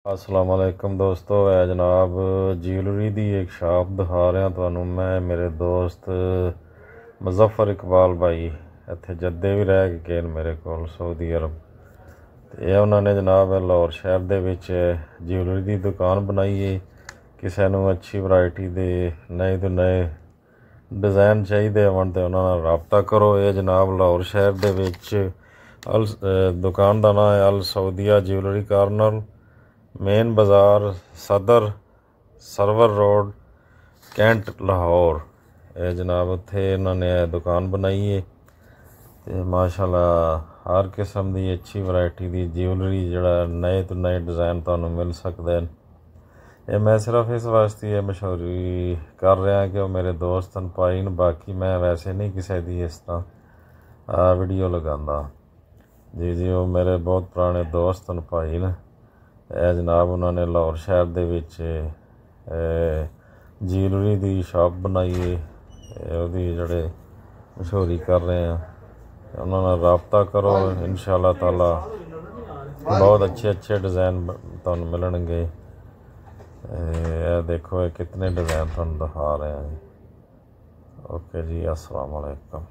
अस्सलाम वालेकुम दोस्तों, है जनाब ज्वेलरी दी एक शॉप दिखा रहा तुहानू मैं। मेरे दोस्त मुज़फ़र इकबाल भाई इत्थे जद्दे भी रह के गए मेरे कोल सऊदी अरब। ते उन्होंने जनाब लाहौर शहर दे विच ज्वेलरी दी दुकान बनाई है। किसी नू अच्छी वैरायटी दे नए तो नए डिज़ाइन चाहिए होण ते उन्हां नाल राबता करो। ये जनाब लाहौर शहर दे विच दुकान का नाम है अल सऊदिया ज्वेलरी कॉर्नर, मेन बाज़ार सदर सरवर रोड कैंट लाहौर। ये जनाब उत्थे इन्होंने दुकान बनाई है ते माशाल्लाह हर किस्म की अच्छी वैरायटी की ज्वेलरी जड़ा नए तो नए डिज़ाइन तुहानू मिल सकते हैं। ये मैं सिर्फ इस वास्ते ये मशहूरी कर रहा कि वो मेरे दोस्त न पाई न, बाकी मैं वैसे नहीं किसी की इस तरह वीडियो लगांदा। जी जी वो मेरे बहुत पुराने दोस्त न भाई न। जनाब उन्होंने लाहौर शहर दे विच ज्वेलरी की शॉप बनाई है, वो जड़े मशहूरी कर रहे हैं। उन्होंने राबता करो, इंशाअल्लाह ताला बहुत अच्छे अच्छे डिज़ाइन तुहानू मिलणगे। देखो ये कितने डिज़ाइन तुहानू दिखा रहे हैं। ओके जी, अस्सलाम वालेकुम।